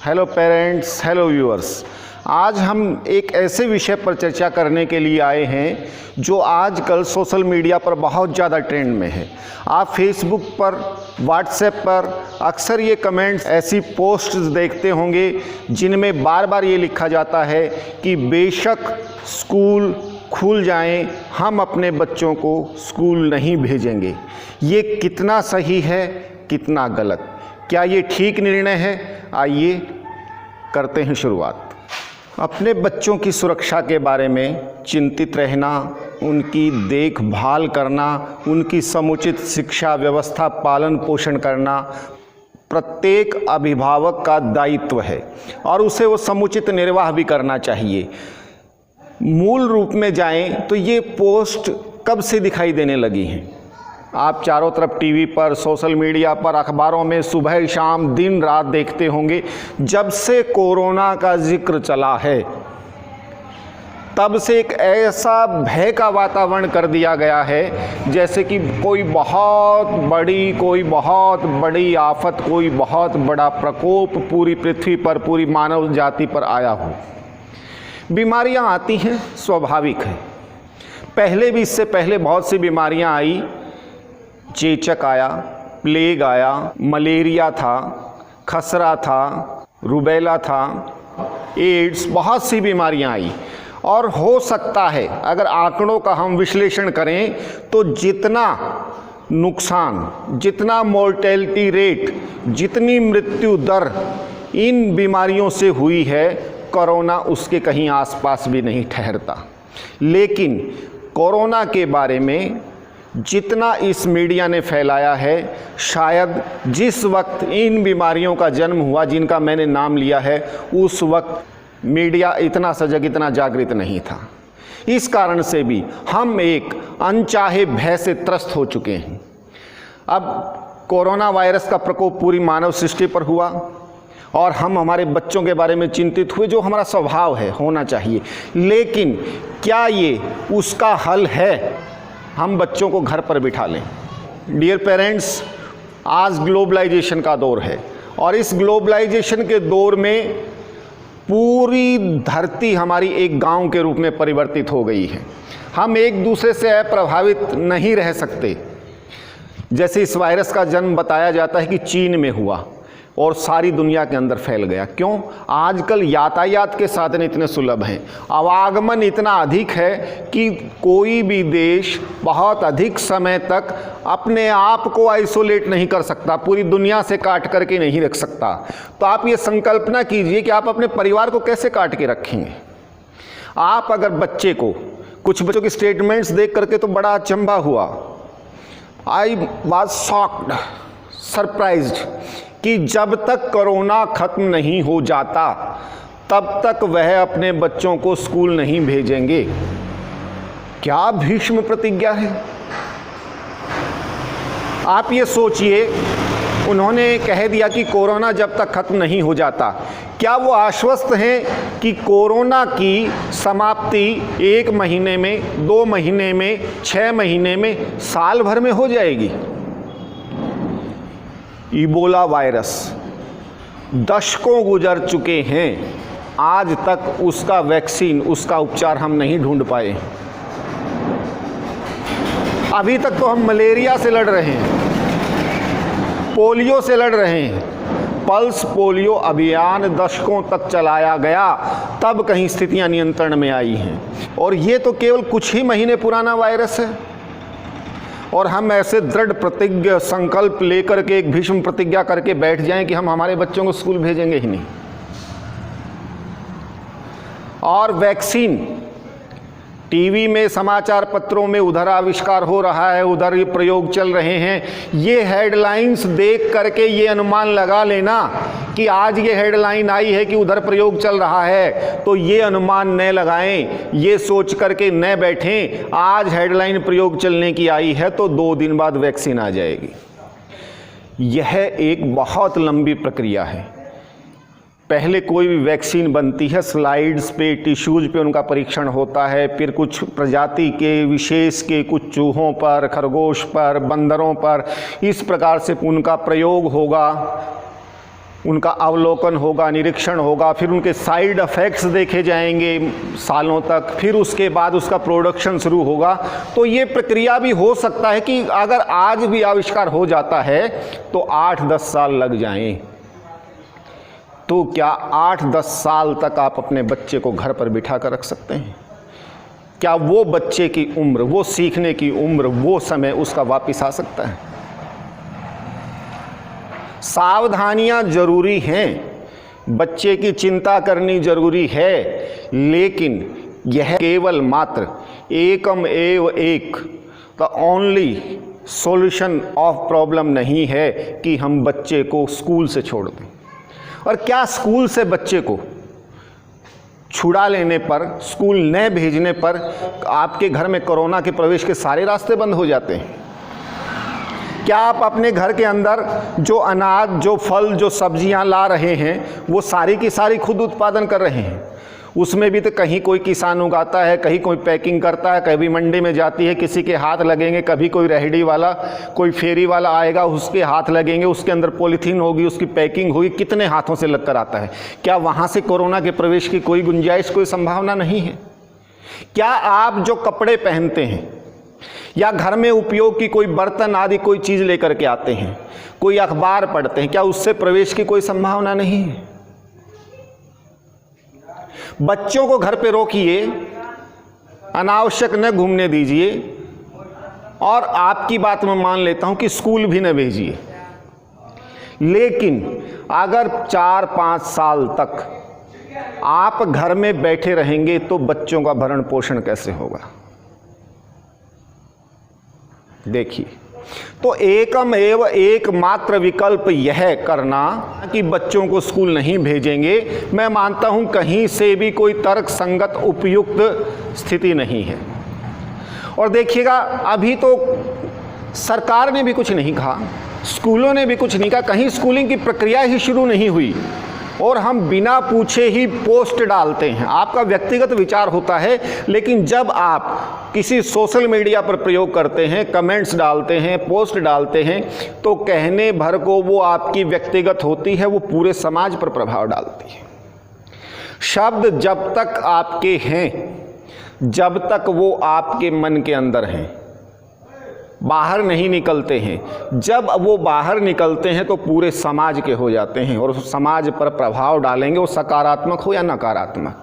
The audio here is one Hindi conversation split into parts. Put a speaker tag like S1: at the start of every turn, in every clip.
S1: Hello parents, hello viewers. आज हम एक ऐसे विषय पर चर्चा करने के लिए आए हैं जो आजकल सोशल मीडिया पर बहुत ज़्यादा ट्रेंड में है। आप फेसबुक पर, व्हाट्सएप पर अक्सर ये कमेंट्स, ऐसी पोस्ट्स देखते होंगे जिनमें बार बार ये लिखा जाता है कि बेशक स्कूल खुल जाएं, हम अपने बच्चों को स्कूल नहीं भेजेंगे। ये कितना सही है, कितना गलत, क्या ये ठीक निर्णय है? आइए करते हैं शुरुआत। अपने बच्चों की सुरक्षा के बारे में चिंतित रहना, उनकी देखभाल करना, उनकी समुचित शिक्षा व्यवस्था पालन पोषण करना प्रत्येक अभिभावक का दायित्व है और उसे वो समुचित निर्वाह भी करना चाहिए। मूल रूप में जाएं तो ये पोस्ट कब से दिखाई देने लगी हैं? आप चारों तरफ टीवी पर, सोशल मीडिया पर, अखबारों में सुबह शाम दिन रात देखते होंगे। जब से कोरोना का जिक्र चला है तब से एक ऐसा भय का वातावरण कर दिया गया है जैसे कि कोई बहुत बड़ी आफत, कोई बहुत बड़ा प्रकोप पूरी पृथ्वी पर, पूरी मानव जाति पर आया हो। बीमारियां आती हैं, स्वाभाविक है। पहले भी, इससे पहले बहुत सी बीमारियां आई। चेचक आया, प्लेग आया, मलेरिया था, खसरा था, रुबेला था, एड्स, बहुत सी बीमारियां आई। और हो सकता है अगर आंकड़ों का हम विश्लेषण करें तो जितना नुकसान, जितना मोर्टेलिटी रेट, जितनी मृत्यु दर इन बीमारियों से हुई है, कोरोना उसके कहीं आसपास भी नहीं ठहरता। लेकिन कोरोना के बारे में जितना इस मीडिया ने फैलाया है, शायद जिस वक्त इन बीमारियों का जन्म हुआ जिनका मैंने नाम लिया है, उस वक्त मीडिया इतना सजग, इतना जागृत नहीं था। इस कारण से भी हम एक अनचाहे भय से त्रस्त हो चुके हैं। अब कोरोना वायरस का प्रकोप पूरी मानव सृष्टि पर हुआ और हम हमारे बच्चों के बारे में चिंतित हुए, जो हमारा स्वभाव है, होना चाहिए। लेकिन क्या ये उसका हल है हम बच्चों को घर पर बिठा लें? डियर पेरेंट्स, आज ग्लोबलाइजेशन का दौर है और इस ग्लोबलाइजेशन के दौर में पूरी धरती हमारी एक गांव के रूप में परिवर्तित हो गई है। हम एक दूसरे से अप्रभावित नहीं रह सकते। जैसे इस वायरस का जन्म बताया जाता है कि चीन में हुआ और सारी दुनिया के अंदर फैल गया। क्यों? आजकल यातायात के साधन इतने सुलभ हैं, आवागमन इतना अधिक है कि कोई भी देश बहुत अधिक समय तक अपने आप को आइसोलेट नहीं कर सकता, पूरी दुनिया से काट करके नहीं रख सकता। तो आप ये संकल्पना कीजिए कि आप अपने परिवार को कैसे काट के रखेंगे। आप अगर बच्चे को, कुछ बच्चों के स्टेटमेंट्स देख करके तो बड़ा अचंभा हुआ। आई वॉज शॉक्ड, सरप्राइज्ड कि जब तक कोरोना खत्म नहीं हो जाता तब तक वह अपने बच्चों को स्कूल नहीं भेजेंगे। क्या भीष्म प्रतिज्ञा है! आप ये सोचिए, उन्होंने कह दिया कि कोरोना जब तक खत्म नहीं हो जाता। क्या वो आश्वस्त हैं कि कोरोना की समाप्ति 1 महीने में, 2 महीने में, 6 महीने में, साल भर में हो जाएगी? इबोला वायरस दशकों गुजर चुके हैं, आज तक उसका वैक्सीन, उसका उपचार हम नहीं ढूंढ पाए। अभी तक तो हम मलेरिया से लड़ रहे हैं, पोलियो से लड़ रहे हैं। पल्स पोलियो अभियान दशकों तक चलाया गया, तब कहीं स्थितियां नियंत्रण में आई हैं। और ये तो केवल कुछ ही महीने पुराना वायरस है और हम ऐसे दृढ़ प्रतिज्ञ संकल्प लेकर के एक भीष्म प्रतिज्ञा करके बैठ जाएं कि हम हमारे बच्चों को स्कूल भेजेंगे ही नहीं। और वैक्सीन, टीवी में, समाचार पत्रों में उधर आविष्कार हो रहा है, उधर ये प्रयोग चल रहे हैं। ये हेडलाइंस देख करके ये अनुमान लगा लेना कि आज ये हेडलाइन आई है कि उधर प्रयोग चल रहा है, तो ये अनुमान न लगाएं, ये सोच करके न बैठें आज हेडलाइन प्रयोग चलने की आई है तो 2 दिन बाद वैक्सीन आ जाएगी। यह एक बहुत लंबी प्रक्रिया है। पहले कोई भी वैक्सीन बनती है, स्लाइड्स पे, टिश्यूज़ पे उनका परीक्षण होता है, फिर कुछ प्रजाति के विशेष के, कुछ चूहों पर, खरगोश पर, बंदरों पर, इस प्रकार से उनका प्रयोग होगा। उनका अवलोकन होगा, निरीक्षण होगा, फिर उनके साइड इफ़ेक्ट्स देखे जाएंगे सालों तक, फिर उसके बाद उसका प्रोडक्शन शुरू होगा। तो ये प्रक्रिया भी हो सकता है कि अगर आज भी आविष्कार हो जाता है तो 8-10 साल लग जाएं। तो क्या 8-10 साल तक आप अपने बच्चे को घर पर बिठा कर रख सकते हैं? क्या वो बच्चे की उम्र, वो सीखने की उम्र, वो समय उसका वापस आ सकता है? सावधानियां जरूरी हैं, बच्चे की चिंता करनी जरूरी है, लेकिन यह केवल मात्र एकम एव एक the only solution of problem नहीं है कि हम बच्चे को स्कूल से छोड़ दें। और क्या स्कूल से बच्चे को छुड़ा लेने पर, स्कूल न भेजने पर आपके घर में कोरोना के प्रवेश के सारे रास्ते बंद हो जाते हैं? क्या आप अपने घर के अंदर जो अनाज, जो फल, जो सब्जियां ला रहे हैं वो सारी की सारी खुद उत्पादन कर रहे हैं? उसमें भी तो कहीं कोई किसान उगाता है, कहीं कोई पैकिंग करता है, कभी मंडी में जाती है किसी के हाथ लगेंगे, कभी कोई रेहड़ी वाला, कोई फेरी वाला आएगा उसके हाथ लगेंगे, उसके अंदर पॉलीथीन होगी, उसकी पैकिंग होगी, कितने हाथों से लग कर आता है। क्या वहाँ से कोरोना के प्रवेश की कोई गुंजाइश, कोई संभावना नहीं है? क्या आप जो कपड़े पहनते हैं या घर में उपयोग की कोई बर्तन आदि कोई चीज़ लेकर के आते हैं, कोई अखबार पढ़ते हैं, क्या उससे प्रवेश की कोई संभावना नहीं है? बच्चों को घर पे रोकिए, अनावश्यक न घूमने दीजिए, और आपकी बात मैं मान लेता हूं कि स्कूल भी न भेजिए। लेकिन अगर 4-5 साल तक आप घर में बैठे रहेंगे तो बच्चों का भरण पोषण कैसे होगा? देखिए, तो एकम एव एकमात्र विकल्प यह करना कि बच्चों को स्कूल नहीं भेजेंगे, मैं मानता हूं कहीं से भी कोई तर्क संगत उपयुक्त स्थिति नहीं है। और देखिएगा, अभी तो सरकार ने भी कुछ नहीं कहा, स्कूलों ने भी कुछ नहीं कहा, कहीं स्कूलिंग की प्रक्रिया ही शुरू नहीं हुई और हम बिना पूछे ही पोस्ट डालते हैं। आपका व्यक्तिगत विचार होता है, लेकिन जब आप किसी सोशल मीडिया पर प्रयोग करते हैं, कमेंट्स डालते हैं, पोस्ट डालते हैं, तो कहने भर को वो आपकी व्यक्तिगत होती है, वो पूरे समाज पर प्रभाव डालती है। शब्द जब तक आपके हैं, जब तक वो आपके मन के अंदर हैं, बाहर नहीं निकलते हैं। जब वो बाहर निकलते हैं तो पूरे समाज के हो जाते हैं और उस समाज पर प्रभाव डालेंगे, वो सकारात्मक हो या नकारात्मक।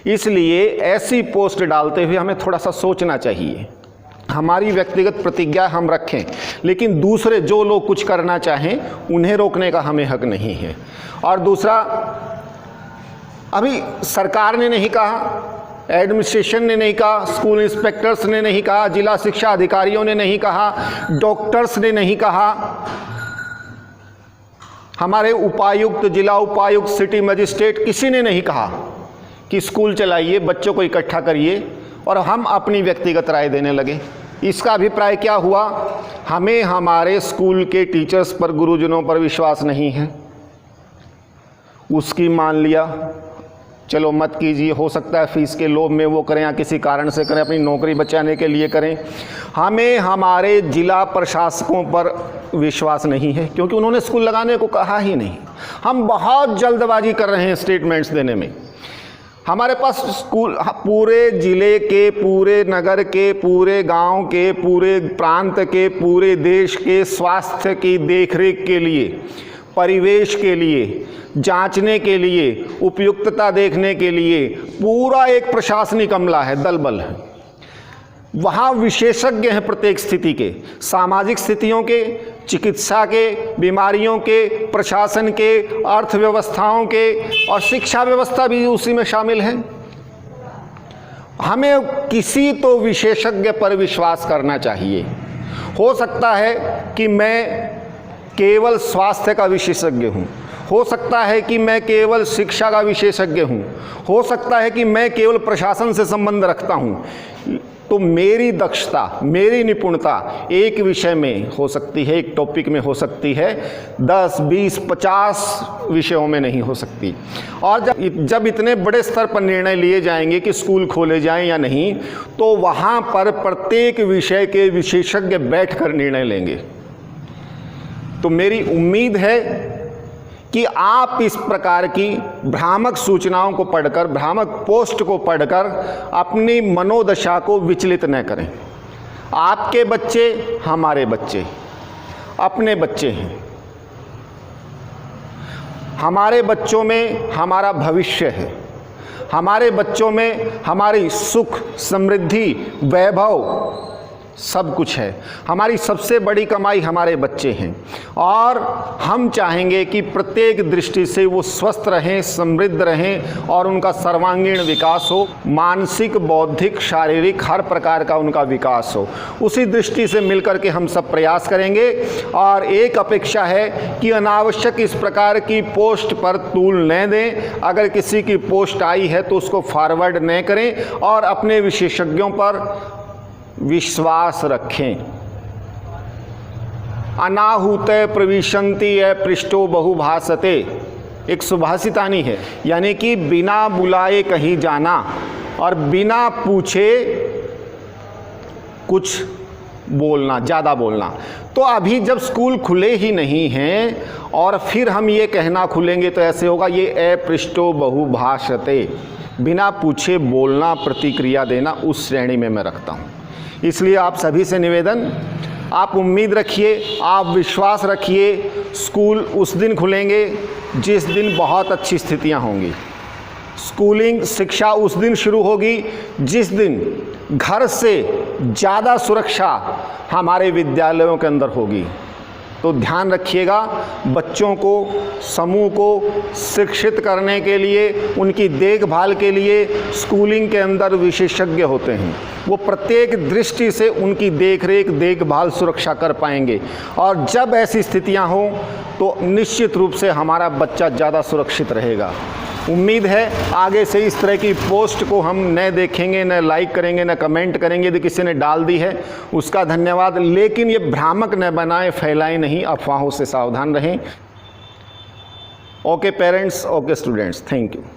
S1: इसलिए ऐसी पोस्ट डालते हुए हमें थोड़ा सा सोचना चाहिए। हमारी व्यक्तिगत प्रतिज्ञा हम रखें, लेकिन दूसरे जो लोग कुछ करना चाहें उन्हें रोकने का हमें हक नहीं है। और दूसरा, अभी सरकार ने नहीं कहा, एडमिनिस्ट्रेशन ने नहीं कहा, स्कूल इंस्पेक्टर्स ने नहीं कहा, जिला शिक्षा अधिकारियों ने नहीं कहा, डॉक्टर्स ने नहीं कहा, हमारे उपायुक्त, जिला उपायुक्त, सिटी मजिस्ट्रेट, किसी ने नहीं कहा कि स्कूल चलाइए, बच्चों को इकट्ठा करिए और हम अपनी व्यक्तिगत राय देने लगे। इसका अभिप्राय क्या हुआ? हमें हमारे स्कूल के टीचर्स पर, गुरुजनों पर विश्वास नहीं है। उसकी मान लिया, चलो मत कीजिए, हो सकता है फीस के लोभ में वो करें या किसी कारण से करें, अपनी नौकरी बचाने के लिए करें। हमें हमारे जिला प्रशासकों पर विश्वास नहीं है क्योंकि उन्होंने स्कूल लगाने को कहा ही नहीं। हम बहुत जल्दबाजी कर रहे हैं स्टेटमेंट्स देने में। हमारे पास स्कूल पूरे ज़िले के, पूरे नगर के, पूरे गांव के, पूरे प्रांत के, पूरे देश के स्वास्थ्य की देखरेख के लिए, परिवेश के लिए, जांचने के लिए, उपयुक्तता देखने के लिए पूरा एक प्रशासनिक अमला है, दल बल है। वहाँ विशेषज्ञ हैं प्रत्येक स्थिति के, सामाजिक स्थितियों के, चिकित्सा के, बीमारियों के, प्रशासन के, अर्थव्यवस्थाओं के, और शिक्षा व्यवस्था भी उसी में शामिल है। हमें किसी तो विशेषज्ञ पर विश्वास करना चाहिए। हो सकता है कि मैं केवल स्वास्थ्य का विशेषज्ञ हूँ, हो सकता है कि मैं केवल शिक्षा का विशेषज्ञ हूँ, हो सकता है कि मैं केवल प्रशासन से संबंध रखता हूँ, तो मेरी दक्षता, मेरी निपुणता एक विषय में हो सकती है, एक टॉपिक में हो सकती है, 10, 20, 50 विषयों में नहीं हो सकती। और जब इतने बड़े स्तर पर निर्णय लिए जाएंगे कि स्कूल खोले जाएं या नहीं, तो वहाँ पर प्रत्येक विषय के विशेषज्ञ बैठकर निर्णय लेंगे। तो मेरी उम्मीद है कि आप इस प्रकार की भ्रामक सूचनाओं को पढ़कर, भ्रामक पोस्ट को पढ़कर अपनी मनोदशा को विचलित न करें। आपके बच्चे हमारे बच्चे, अपने बच्चे हैं। हमारे बच्चों में हमारा भविष्य है, हमारे बच्चों में हमारी सुख, समृद्धि, वैभव सब कुछ है। हमारी सबसे बड़ी कमाई हमारे बच्चे हैं और हम चाहेंगे कि प्रत्येक दृष्टि से वो स्वस्थ रहें, समृद्ध रहें और उनका सर्वांगीण विकास हो, मानसिक, बौद्धिक, शारीरिक हर प्रकार का उनका विकास हो। उसी दृष्टि से मिलकर के हम सब प्रयास करेंगे। और एक अपेक्षा है कि अनावश्यक इस प्रकार की पोस्ट पर तूल न दें। अगर किसी की पोस्ट आई है तो उसको फॉरवर्ड न करें और अपने विशेषज्ञों पर विश्वास रखें। अनाहुते प्रविशन्ति पृष्ठो बहुभासते, एक सुभाषितानी है, यानी कि बिना बुलाए कहीं जाना और बिना पूछे कुछ बोलना, ज़्यादा बोलना। तो अभी जब स्कूल खुले ही नहीं हैं और फिर हम ये कहना खुलेंगे तो ऐसे होगा, ये अपृष्टो बहुभाषते, बिना पूछे बोलना, प्रतिक्रिया देना, उस श्रेणी में मैं रखता हूँ। इसलिए आप सभी से निवेदन, आप उम्मीद रखिए, आप विश्वास रखिए, स्कूल उस दिन खुलेंगे जिस दिन बहुत अच्छी स्थितियां होंगी। स्कूलिंग, शिक्षा उस दिन शुरू होगी जिस दिन घर से ज़्यादा सुरक्षा हमारे विद्यालयों के अंदर होगी। तो ध्यान रखिएगा, बच्चों को, समूह को शिक्षित करने के लिए, उनकी देखभाल के लिए स्कूलिंग के अंदर विशेषज्ञ होते हैं। वो प्रत्येक दृष्टि से उनकी देखरेख, देखभाल, सुरक्षा कर पाएंगे। और जब ऐसी स्थितियां हों तो निश्चित रूप से हमारा बच्चा ज़्यादा सुरक्षित रहेगा। उम्मीद है आगे से इस तरह की पोस्ट को हम न देखेंगे, न लाइक करेंगे, न कमेंट करेंगे। यदि किसी ने डाल दी है उसका धन्यवाद, लेकिन ये भ्रामक न बनाएं, फैलाएं नहीं, अफवाहों से सावधान रहें। Okay parents, okay students, thank you.